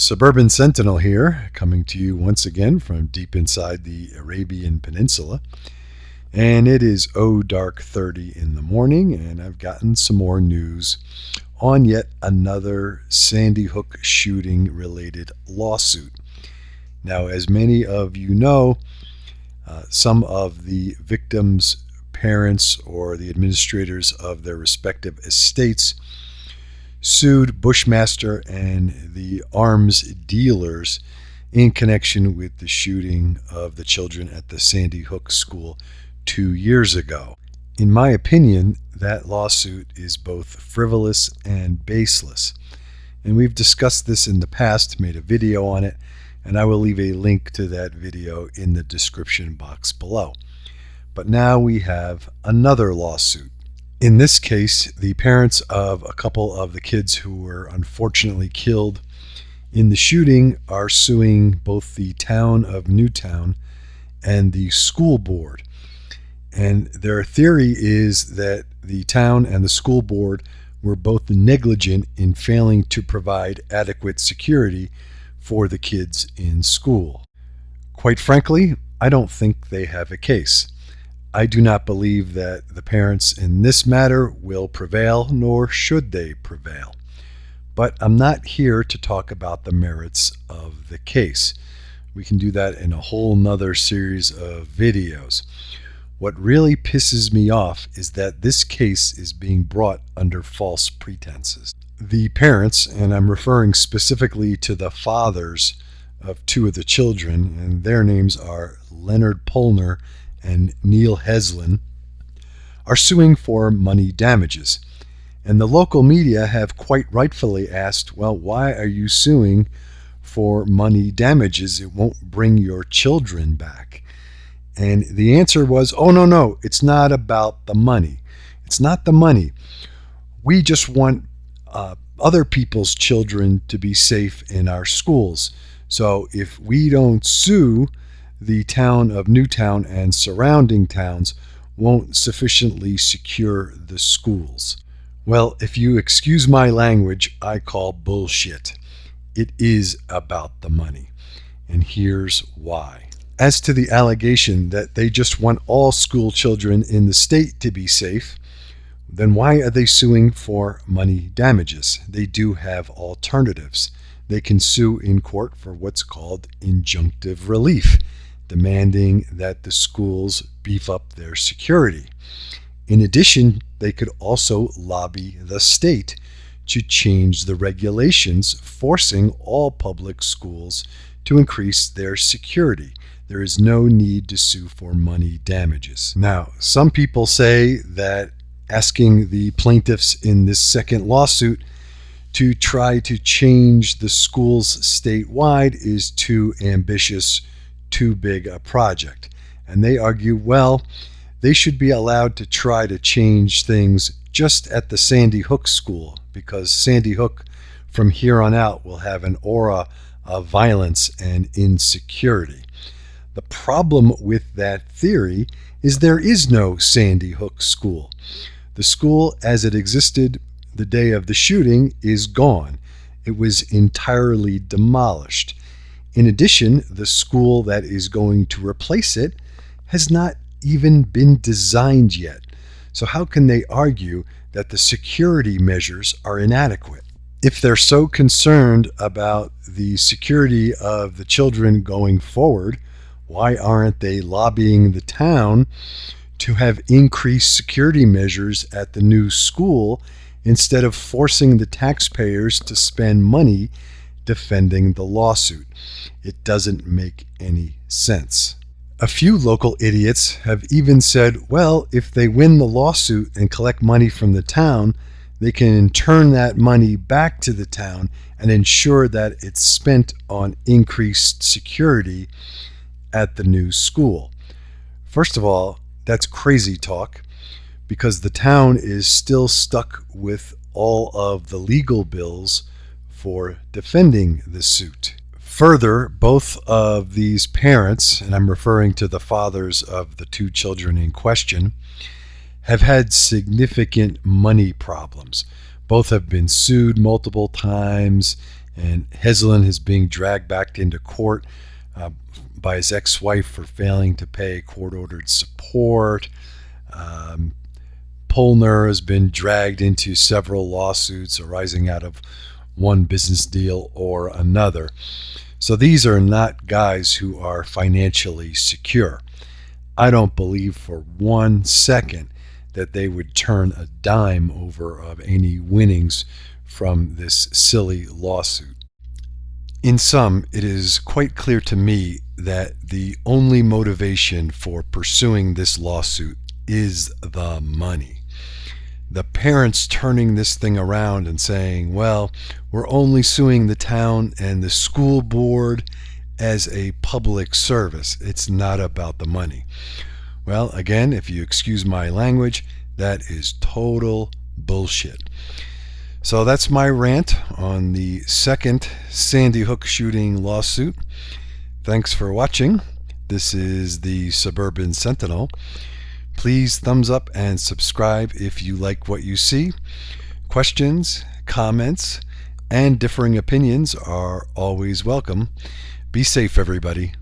Suburban Sentinel here, coming to you once again from deep inside the Arabian Peninsula. And it is dark 30 in the morning, and I've gotten some more news on yet another Sandy Hook shooting related lawsuit. Now, as many of you know, some of the victims' parents or the administrators of their respective estates sued Bushmaster and the arms dealers in connection with the shooting of the children at the Sandy Hook school 2 years ago. In my opinion, that lawsuit is both frivolous and baseless. And we've discussed this in the past, made a video on it, and I will leave a link to that video in the description box below. But now we have another lawsuit. In this case, the parents of a couple of the kids who were unfortunately killed in the shooting are suing both the Town of Newtown and the school board. And their theory is that the town and the school board were both negligent in failing to provide adequate security for the kids in school. Quite frankly, I don't think they have a case. I do not believe that the parents in this matter will prevail, nor should they prevail. But I'm not here to talk about the merits of the case. We can do that in a whole nother series of videos. What really pisses me off is that this case is being brought under false pretenses. The parents, and I'm referring specifically to the fathers of two of the children, and their names are Leonard Polner and Neil Heslin, are suing for money damages. And the local media have quite rightfully asked, well, why are you suing for money damages? It won't bring your children back. And the answer was, oh, no, it's not about the money. It's not the money. We just want other people's children to be safe in our schools. So if we don't sue, the Town of Newtown and surrounding towns won't sufficiently secure the schools. Well, if you excuse my language, I call bullshit. It is about the money. And here's why. As to the allegation that they just want all school children in the state to be safe, then why are they suing for money damages? They do have alternatives. They can sue in court for what's called injunctive relief, demanding that the schools beef up their security. In addition, they could also lobby the state to change the regulations, forcing all public schools to increase their security. There is no need to sue for money damages. Now, some people say that asking the plaintiffs in this second lawsuit to try to change the schools statewide is too ambitious, too big a project. And they argue, well, they should be allowed to try to change things just at the Sandy Hook school, because Sandy Hook from here on out will have an aura of violence and insecurity. The problem with that theory is there is no Sandy Hook school. The school as it existed the day of the shooting is gone. It was entirely demolished. In addition, the school that is going to replace it has not even been designed yet. So how can they argue that the security measures are inadequate? If they're so concerned about the security of the children going forward, why aren't they lobbying the town to have increased security measures at the new school instead of forcing the taxpayers to spend money defending the lawsuit? It doesn't make any sense. A few local idiots have even said, well, if they win the lawsuit and collect money from the town, they can turn that money back to the town and ensure that it's spent on increased security at the new school. First of all, that's crazy talk, because the town is still stuck with all of the legal bills for defending the suit. Further, both of these parents, and I'm referring to the fathers of the two children in question, have had significant money problems. Both have been sued multiple times And Heslin is being dragged back into court uh, by his ex-wife for failing to pay court-ordered support. Um, Polner has been dragged into several lawsuits arising out of one business deal or another. So these are not guys who are financially secure. I don't believe for 1 second that they would turn a dime over of any winnings from this silly lawsuit. In sum, it is quite clear to me that the only motivation for pursuing this lawsuit is the money. The parents turning this thing around and saying, well, we're only suing the town and the school board as a public service. It's not about the money. Well, again, if you excuse my language, that is total bullshit. So that's my rant on the second Sandy Hook shooting lawsuit. Thanks for watching. This is the Suburban Sentinel. Please thumbs up and subscribe if you like what you see. Questions, comments, and differing opinions are always welcome. Be safe, everybody.